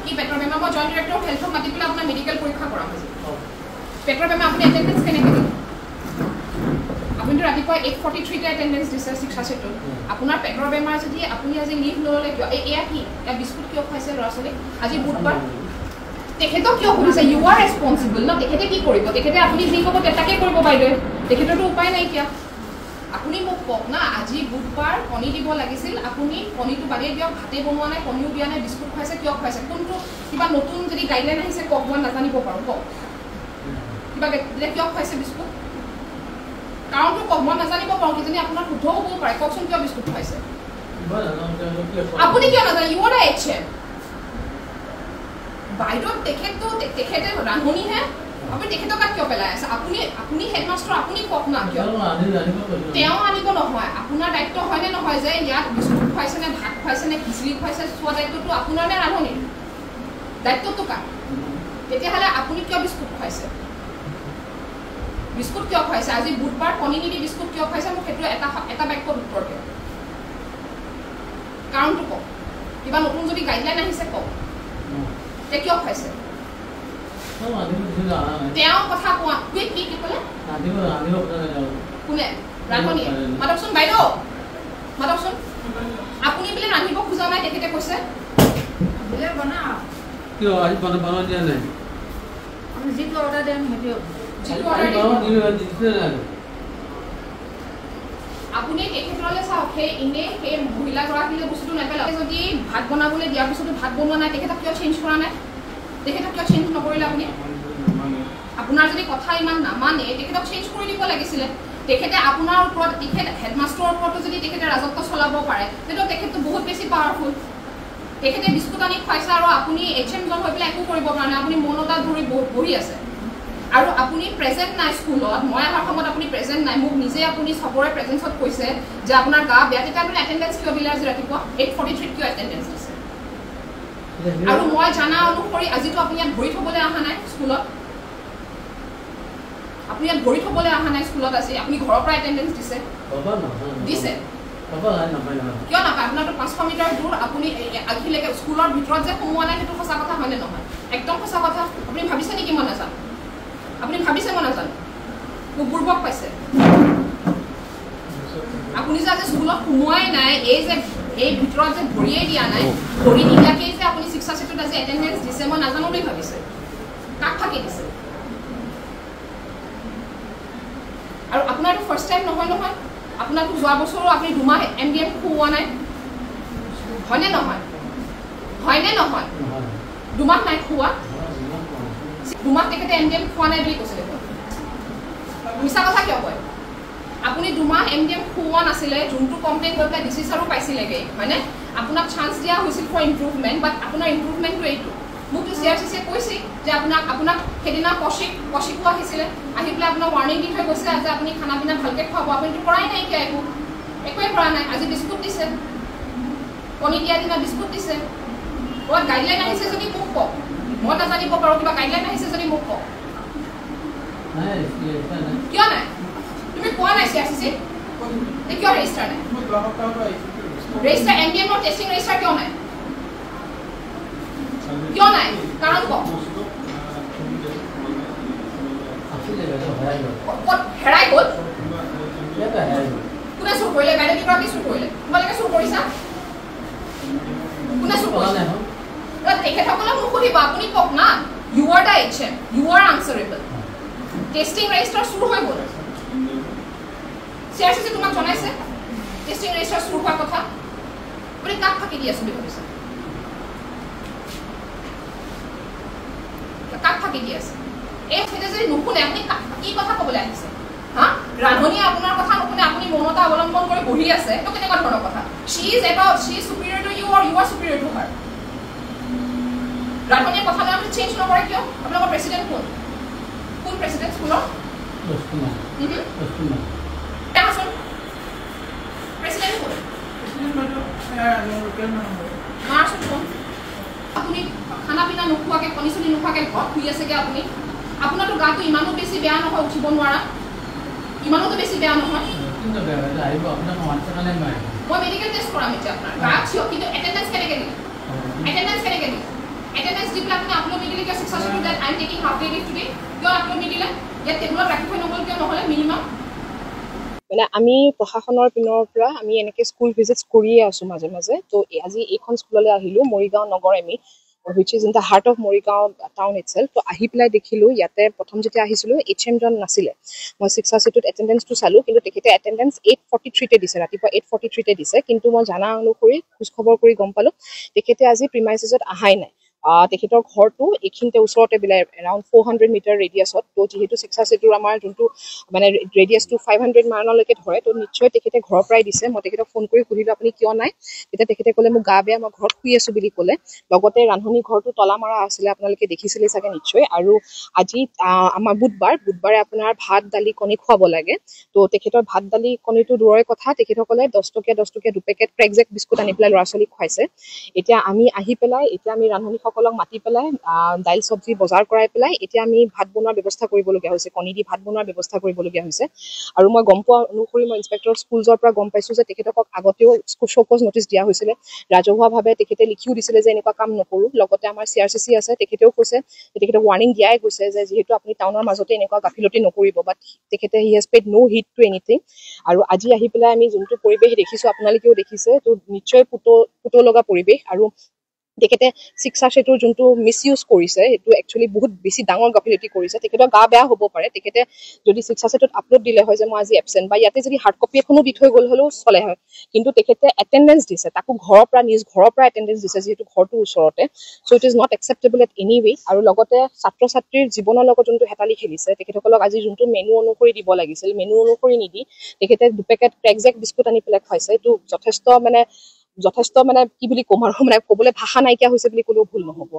কি পেটৰ বেমাৰ মই জইণ্ট ডিৰেক্টৰ অফ হেল্থক মাতি পেলাই আপোনাৰ মেডিকেল পৰীক্ষা কৰা হৈছে পেটৰ বেমাৰ আপুনি এটেণ্ডেন্স কেনেকৈ দিব আপুনিতো ৰাতিপুৱা 8:43 তে এটেণ্ডেন্স দিছে শিক্ষা ক্ষেত্ৰত আপোনাৰ পেটৰ বেমাৰ যদি আপুনি আজি লিভ ল'লে কিয় এয়া কি এয়া বিস্কুট কিয় খুৱাইছে ল'ৰা ছোৱালীক আজি বুধবাৰ তেখেতক কিয় সুধিছে ইউ আৰ ৰেছপন্সিবল ন তেখেতে কি কৰিব তেখেতে আপুনি যি ক'ব তাকে কৰিব বাইদেউ তেখেতৰতো উপায় নাইকিয়া আপুনি মোক কওক না আজি বুধবাৰ কণী দিব লাগিছিল আপুনি কণীটো বাদেই দিয়ক ভাতে বনোৱা নাই কণীও দিয়া নাই বিস্কুট খুৱাইছে কিয় খুৱাইছে কোনটো কিবা নতুন যদি গাইডলাইন আহিছে কওক মই নাজানিব পাৰোঁ কওক কিবা কিয় খুৱাইছে বিস্কুট কাৰণটো কওক মই নাজানিব পাৰোঁ কিজানি আপোনাৰ শুদ্ধও হ'ব পাৰে কওকচোন কিয় বিস্কুট খুৱাইছে আপুনি কিয় নাজানে ইউ আৰ এইচ এম বাইদেউ তেখেতে ৰান্ধনীহে আপুনি তেখেতৰ গাত কিয় পেলাই আছে আপুনি হেডমাষ্টাৰ আপুনি কওক না কিয় তেওঁ আনিব নহয় আপোনাৰ দায়িত্ব হয়নে নহয় যে ইয়াত বিস্কুট খুৱাইছে নে ভাত খুৱাইছে নে খিচিৰি খুৱাইছে চোৱা দায়িত্বটো আপোনাৰ নে ৰান্ধনীৰ দায়িত্বটো কাৰ তেতিয়াহ'লে আপুনি কিয় বিস্কুট খুৱাইছে বিস্কুট কিয় খুৱাইছে আজি বুধবাৰ কণী নিদি বিস্কুট কিয় খুৱাইছে মোক সেইটো এটা বাক্যত উত্তৰ দিয়ক কাৰণটো কওক কিবা নতুন যদি গাইডলাইন আহিছে কওক তে কিয় খুৱাইছে তেওঁ কথা কোৱা কি ক'লে কোনে ৰান্ধনীয়ে মাতকচোন বাইদেউ মাতকচোন আপুনি বোলে ৰান্ধিব খোজা নাই তেখেতে কৈছে বোলে বনাও কিয় আজি বনাব দিয়া নাই আমি যিটো অৰ্ডাৰ দিম সেইটো আপুনি তেখেতলৈ চাওক সেই মহিলাগৰাকীলৈ বস্তুটো নেপেলাওক যদি ভাত বনাবলৈ দিয়াৰ পিছতো ভাত বনোৱা নাই তেখেতক কিয় চেঞ্জ কৰা নাই তেখেতক কিয় চেঞ্জ নকৰিলে আপুনি আপোনাৰ যদি কথা ইমান নামানে তেখেতক চেঞ্জ কৰি দিব লাগিছিলে তেখেতে আপোনাৰ ওপৰত তেখেতে হেডমাষ্টাৰৰ ওপৰতো যদি তেখেতে ৰাজত্ব চলাব পাৰে তেতিয়া তেখেতটো বহুত বেছি পাৱাৰফুল তেখেতে বিস্কুট আনি খুৱাইছে আৰু আপুনি এইচ এম জন হৈ পেলাই একো কৰিব পৰা নাই আপুনি মনতা ধৰি বহি আছে আৰু আপুনি প্ৰেজেণ্ট নাই স্কুলত মই অহাৰ সময়ত আপুনি প্ৰেজেণ্ট নাই মোক নিজে আপুনি চবৰে প্ৰেজেন্সত কৈছে যে আপোনাৰ গা বেয়া তেতিয়া আপুনি এটেণ্ডেন্স কিয় দিলে আজি ৰাতিপুৱা 8:43 কিয় এটেণ্ডেন্স দিছে আৰু মই জানা অনুসৰি আজিতো আপুনি ইয়াত ভৰি থবলৈ অহা নাই স্কুলত আপুনি ইয়াত ভৰি থবলৈ অহা নাই স্কুলত আজি আপুনি ঘৰৰ পৰা এটেণ্ডেন্স দিছে দিছে কিয় নাপায় আপোনাৰতো 500 মিটাৰ দূৰ আপুনি আজিলৈকে স্কুলৰ ভিতৰত যে সোমোৱা নাই সেইটো সঁচা কথা হয়নে নহয় একদম সঁচা কথা আপুনি ভাবিছে নেকি মই নাজানো আপুনি ভাবিছে মই নাজানো মোক বুৰ্বক পাইছে আপুনি যে আজি স্কুলত সোমোৱাই নাই এই ভিতৰত যে ভৰিয়ে দিয়া নাই ভৰি নিদিয়াকেই যে আপুনি শিক্ষা ক্ষেত্ৰত আজি এটেণ্ডেন্স দিছে মই নাজানো বুলি ভাবিছে কাক ফাঁকি দিছে আৰু আপোনাৰতো ফাৰ্ষ্ট টাইম নহয় আপোনাৰতো যোৱা বছৰো আপুনি 2 মাহ MDM খুওৱা নাই হয়নে নহয় 2 মাহ নাই খুওৱা 2 মাহ তেখেতে MDM খোৱা নাই বুলি কৈছে দেখোন মিছা কথা কিয় কয় আপুনি 2 মাহ MDM খুওৱা নাছিলে যোনটো কমপ্লেইন কৰি পেলাই ডিচি ছাৰো পাইছিলেগৈ হয়নে আপোনাক চান্স দিয়া হৈছিল ফৰ ইম্প্ৰুভমেণ্ট বাট আপোনাৰ ইম্প্ৰুভমেণ্টটো এইটো মোকতো CRCCয়ে কৈছে যে আপোনাক সেইদিনা কৌশিকো আহিছিলে আহি পেলাই আপোনাক ৱাৰ্ণিং দি থৈ গৈছে যে আপুনি খানা পিনা ভালকৈ খুৱাব আপুনিতো কৰাই নাই কিয় একোৱে কৰা নাই আজি বিস্কুট দিছে কণী দিয়া দিনা বিস্কুট দিছে ক'ৰবাত গাইডলাইন আহিছে যদি মোক কওক মই নাজানিব পাৰোঁ কিবা গাইডলাইন আহিছে যদি মোক কওক কিয় নাই তুমি কোৱা নাই CRCC কিয় ৰেজিষ্টাৰ নাই ৰেজিষ্টাৰ MDMৰ টেষ্টিং ৰেজিষ্টাৰ কিয় নাই কিয় নাই কাৰণ কওক হেৰাই গ'ল কোনে চুৰ কৰিলে বাইদেউ কিগৰাকী চুৰ কৰিলে তোমালোকে চুৰ কৰিছা কোনে চুৰ কৰিছে তেখেতসকলক নুসুধিব আপুনি কওক না you are the HM you are answerable testing register চুৰ হৈ গ'ল CRCC তোমাক জনাইছে টেষ্টিং ৰেজিষ্টাৰ চুৰ হোৱাৰ কথা আপুনি কাক ফাঁকি দি আছো বুলি ভাবিছে কাক ফাঁকি দি আছে এই সেটা যদি নুশুনে আপুনি কি কথা ক'বলৈ আহিছে হা ৰান্ধনীয়ে আপোনাৰ কথা নুশুনে আপুনি মৌনতা অৱলম্বন কৰি বহি আছে তো কেনেকুৱা ধৰণৰ কথা she is superior to you or you are superior to her ৰান্ধনীয়ে কথা লৈ আপুনি চেঞ্জ নকৰে কিয় আপোনালোকৰ প্ৰেচিডেণ্ট কোন প্ৰেচিডেণ্ট স্কুলৰ আসুন প্ৰেচিডেণ্ট কোন মাৰচোন কোন আপুনি খানা পিনা নোখোৱাকে কণী চনি নোখোৱাকে ঘৰত শুই আছেগে আপুনি আপোনাৰতো গাটো ইমানো বেছি বেয়া নহয় উঠিব নোৱাৰা ইমানোতো বেছি বেয়া নহয় মই মেডিকেল টেষ্ট কৰাম এতিয়া আপোনাৰ গা চিয় কিন্তু এটেণ্ডেন্স কেনেকৈ দিম Attendance কেনেকৈ দিলে? Attendance দি পেলাই আপুনি আপলোড নিদিলে কিয় 600 that I am taking half day leave today? কিয় আপলোড নিদিলে? ইয়াত টেবুলত ৰাখি থৈ নগ'ল কিয় নহ'লে মিনিমাম? মানে আমি প্ৰশাসনৰ পিনৰ পৰা আমি এনেকৈ স্কুল ভিজিটছ কৰিয়ে আছোঁ মাজে মাজে। তো আজি এইখন স্কুললৈ আহিলোঁ, Morigaon Nagar M E, which is in the heart of Morigaon town itself। তো আহি পেলাই দেখিলোঁ ইয়াতে প্ৰথম যেতিয়া আহিছিলোঁ HM জন নাছিলে। মই 682ত এটেণ্ডেঞ্চটো চালোঁ, কিন্তু তেখেতে এটেণ্ডেঞ্চ 843তে দিছে, ৰাতিপুৱা 843তে দিছে। কিন্তু মই জানা অনুসৰি খোজখবৰ কৰি গম পালোঁ তেখেতে আজি প্ৰিমাইচেছত অহাই নাই। তেখেতৰ ঘৰটো এইখিনিতে ওচৰতে বোলে এৰাউণ্ড 400 মিটাৰ ৰেডিয়াছত। তো যিহেতু 682ৰ আমাৰ যোনটো মানে ৰেডিয়াছটো 500 মানলৈকে ধৰে, তো নিশ্চয় তেখেতে ঘৰৰ পৰাই দিছে। মই তেখেতক ফোন কৰি সুধিলোঁ আপুনি কিয় নাই, তেতিয়া তেখেতে ক'লে মোক গা বেয়া, মই ঘৰত শুই আছোঁ বুলি ক'লে। লগতে ৰান্ধনি ঘৰটো তলা মৰা আছিলে, আপোনালোকে দেখিছিলে চাগে নিশ্চয়। আৰু আজি আমাৰ বুধবাৰে আপোনাৰ ভাত দালি কণী খুৱাব লাগে। তো তেখেতৰ ভাত দালি কণীটো দূৰৰে কথা, তেখেতসকলে 10 টকীয়া 10 টকীয়া 2 পেকেট ক্ৰেকজেক বিস্কুট আনি পেলাই ল'ৰা ছোৱালীক খুৱাইছে। এতিয়া আমি আহি পেলাই আমি ৰান্ধনিসকলক মাতি পেলাই দাইল চব্জি বজাৰ কৰাই পেলাই এতিয়া আমি ভাত বনোৱাৰ ব্যৱস্থা কৰিবলগীয়া হৈছে, কণী দি ভাত বনোৱাৰ ব্যৱস্থা কৰিবলগীয়া হৈছে। আৰু মই গম পোৱা অনুসৰি মই ইন্সপেক্টৰ স্কুলছৰ পৰা গম পাইছোঁ যে তেখেতক আগতেও শ্ব'কজ নটিচ দিয়া হৈছিলে। ৰাজহুৱাভাৱে তেখেতে লিখিও দিছিলে যে এনেকুৱা কাম নকৰোঁ। লগতে আমাৰ CRCC আছে, তেখেতেও কৈছে, তেখেতক ৱাৰ্ণিং দিয়াই গৈছে যে যিহেতু আপুনি টাউনৰ মাজতে এনেকুৱা গাফিলতি নকৰিব। বাট তেখেতে he has paid no' heed to anything. আৰু আজি আহি পেলাই আমি যোনটো পৰিৱেশ দেখিছোঁ, আপোনালোকেও দেখিছে, তো নিশ্চয় পুতো লগা পৰিৱেশ। আৰু তেখেতে 682ৰ যোনটো মিছ ইউজ কৰিছে, সেইটো একচুৱেলি বহুত বেছি ডাঙৰ গাফিলতি কৰিছে। তেখেতৰ গা বেয়া হ'ব পাৰে, তেখেতে যদি 682ত আপলোড দিলে হয় যে মই আজি এবচেণ্ট, বা ইয়াতে যদি হাৰ্ড কপি এখনো দি থৈ গ'ল হ'লেও চলে হয়। কিন্তু তেখেতে এটেণ্ডেঞ্চ দিছে, তাকো নিজ ঘৰৰ পৰা এটেণ্ডেঞ্চ দিছে, যিহেতু ঘৰটো ওচৰতে। So' it is not acceptable at any way. আৰু লগতে ছাত্ৰ ছাত্ৰীৰ জীৱনৰ লগত যোনটো হেতালি খেলিছে, তেখেতসকলক আজি যোনটো মেনু অনুসৰি দিব লাগিছিল, মেনু অনুসৰি নিদি তেখেতে 2 পেকেট ক্ৰেকজেক বিস্কুট আনি পেলাই খুৱাইছে। এইটো যথেষ্ট মানে কি বুলি ক'ম আৰু, মানে ক'বলৈ ভাষা নাইকিয়া হৈছে বুলি ক'লেও ভুল নহ'ব।